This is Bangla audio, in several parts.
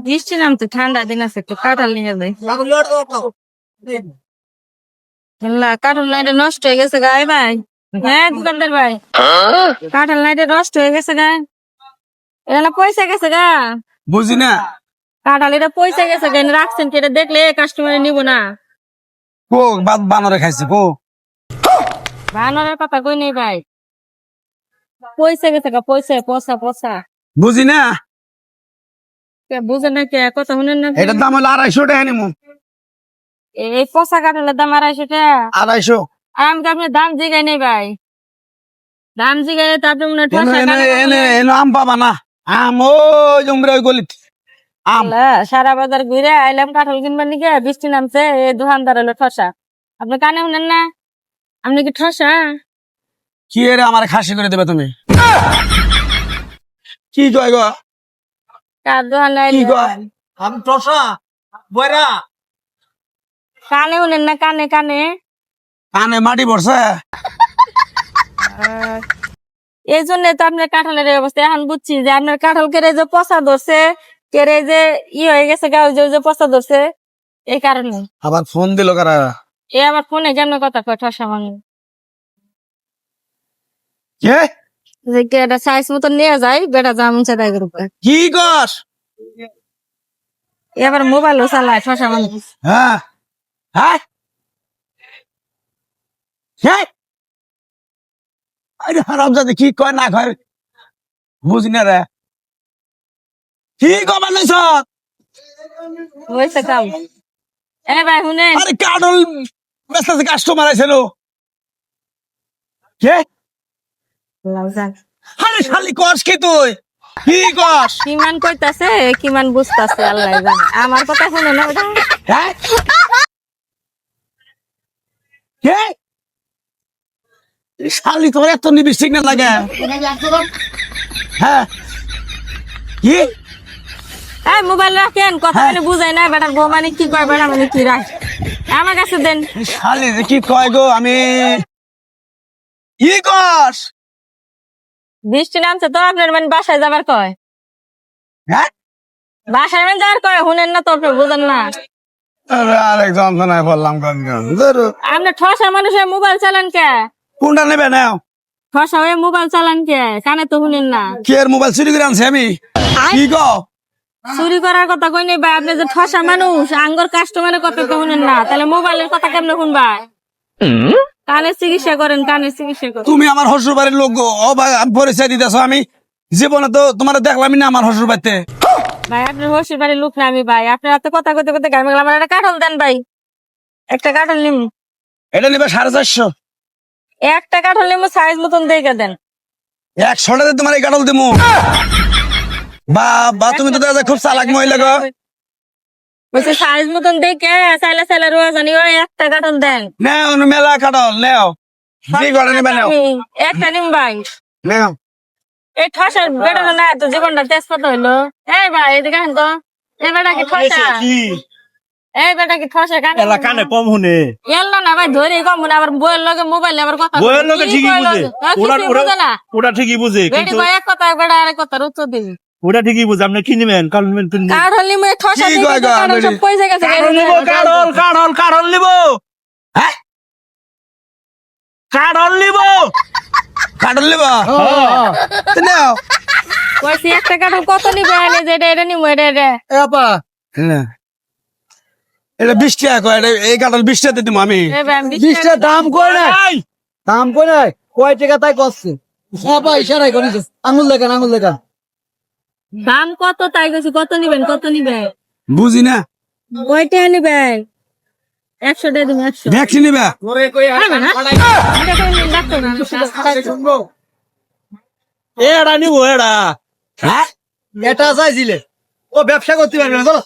বৃষ্টি নামছে, ঠান্ডা দিন আছে, একটু কাঁঠাল নিয়ে যাই। কাঁঠাল নাইটে নষ্ট হয়ে গেছে গায়ে ভাই। হ্যাঁ দোকানদার ভাই, কাঁঠাল নাইটে নষ্ট হয়ে গেছে গা, এটা পয়সা গেছে গা। বুঝি না কাঁঠাল এটা পয়সা গেছে গা, রাখছেন কি? এটা দেখলে কাস্টমার নিব না। কো বানরে খাইছে কো বানরের কথা কই নেই ভাই, পয়সা গেছে গা, পয়সা পচা পচা। বুঝি না বুঝেন না কে কথা শুনেন না? এটার দাম হলো 250 টাকা নিমু। এই পচা কাঁঠালের দাম 250 টাকা। 250 আর আমি তো আপনার দাম জিগাই নেই ভাই, দাম জিগাই তো আপনি মনে এনে আম পাবা না। আম ওই জমরে ওই গলিত আম। সারা বাজার ঘুরে আইলাম কাঁঠাল কিনবার নিকে, বৃষ্টি নামছে, এই দোকানদার হলো ঠসা। আপনি কানে শুনেন না? আপনি কি ঠসা? কি এর আমার খাসি করে দেবে তুমি? কি কয় গো? কার দোকানে কি কয়? আমি টসা বয়রা কানে শুনেন না? কানে কানে কানে মাটি পড়ছে। এই জন্য তো আপনার কাঁঠালের এই অবস্থা। এখন বুঝছি যে আপনার কাঁঠাল কেড়ে যে পচা ধরছে, কেড়ে যে হয়ে গেছে গা, যে পচা ধরছে, এই কারণে। আবার ফোন দিল কারা? এ আবার ফোনে কেমন কথা কয় ঠসা মানুষ। কে যে এটা সাইজ মতো নিয়ে যায়, বেটা জামুন চাই করবে। কি কস? এবার মোবাইলও চালায় ঠসা মানুষ। হ্যাঁ হ্যাঁ হ্যাঁ আরে হারাম জাদি কি কয় না কয় বুঝি না রে। কি কবার নাইছ? হয়েছে কাম। এ ভাই শুনে, আরে কাডল মেসেজে কাস্টমার আইছে নো। কে? আরে শালি কস কি তুই? কি কস? কিমান কইতাছে, কিমান বুঝতাছে আল্লাহ জানে। আমার কথা শুনে না ওটা। হ্যাঁ কে? শালি তোর এত নিবি সিগন্যাল লাগে? হ্যাঁ কি? এই মোবাইল রাখেন, কথা মানে বুঝাই না। বেটার বউ মানে কি কয়, বেটা মানে কি রাখ। আমার কাছে দেন। শালি যে কি কয় গো? আমি কি কস? বৃষ্টি নামছে তো, আপনার মানে বাসায় যাবার কয়। হ্যাঁ বাসায় মানে যাবার কয়, শুনেন না তো, আপনি বুঝেন না। আরেক যন্ত্রণায় বললাম আপনি ঠসা মানুষের মোবাইল চালান কে? কোনটা নেবে নাও? ঠসা হয়ে মোবাইল চালান কে? কানে তো শুনেন না। কি এর মোবাইল চুরি করে আনছি আমি? কি গো? চুরি করার কথা কই নেই ভাই, আপনি যে ঠসা মানুষ, আঙ্গর কাস্টমারের কথা তো শুনেন না, তাহলে মোবাইলের কথা কেমনে শুনবা? কানের চিকিৎসা করেন, কানের চিকিৎসা করেন। তুমি আমার শ্বশুর বাড়ির লোক গো। ও ভাই আমি পরিচয় দিতেছো। আমি জীবনে তো তোমার দেখলামই না আমার শ্বশুর বাড়িতে। ভাই আপনার হসির বাড়ির লোক না আমি ভাই, আপনার হাতে কথা কইতে কইতে গায়ে মেঘলা। আমার একটা কাঁঠাল দেন ভাই, একটা কাঁঠাল নিম। এটা নিবে 450। একটা কাঁঠাল নিম, সাইজ মতন দেখে দেন। 100 টাকা তোমার এই কাটল দিমু। বা তুমি তো দেখা যায় খুব চালাক মহিলা গো। বলছে সাইজ মতন দেখে চাইলে চাইলে রোয়া জানি, ওই একটা কাঁঠাল দেন। নেও মেলা কাটল নেও। কি করে নিবে নেও? একটা নিম ভাই। নেও এই ঠসার বেটা না তো জীবনটা তেজপাত হইলো। এই ভাই এদিকে আন তো। এই বেটা কি ঠসা? এই বেটা কি ঠসা? কানে কম শুনে। এলো না ভাই, ধরে কম না। আবার বইয়ের লগে মোবাইলে আবার কথা বইয়ের লগে ঠিকই বুঝে। বুঝে না। ওটা ঠিকই বুঝে, বেটি কিন্তু কয় এক কথা, বেটা আরেক কথার উত্তর দিবি। ওটা ঠিকই বুঝে। আপনি কি নিবেন? কারণ নিবেন তুমি। কাঁঠাল নিমে ঠসা কি দিকে কয় তো গো, কাঁঠাল সব বেটি? পয়সা গেছে। কারণ নিব। হ্যাঁ কারণ নিব। কাটল নিব। তো নেও কইছি একটা কাঁঠাল কত নিবে? এনে যে এটা নিমু, এটা হ্যাঁ। এটা 20 টাকা কয়। এই কাটল 20 টাকা দিমু আমি। এই ভাই, আমি 20 টাকা দাম কই না? দাম কই নাই? কয় টাকা তাই কষ্ট? সবাই ইশারাই করিস। আঙুল দেখান, আঙুল দেখান। দাম কত তাই কইছি, কত নিবেন, কত নিবে? বুঝি না। কয়টা নিবে? 100 টাকা দিবেন, 100। ভ্যাকসিন নিবা? এড়া নিব এড়া। হ্যাঁ এটা চাইছিলে। ও ব্যবসা করতে পারবে না, চলো।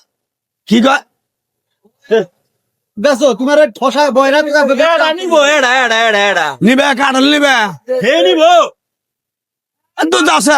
কি কয়? বেসো তোমার ঠসা বয়রা এড়া নিব এড়া। নিবে কাটল নিবে? হে নিব। তো যাচ্ছে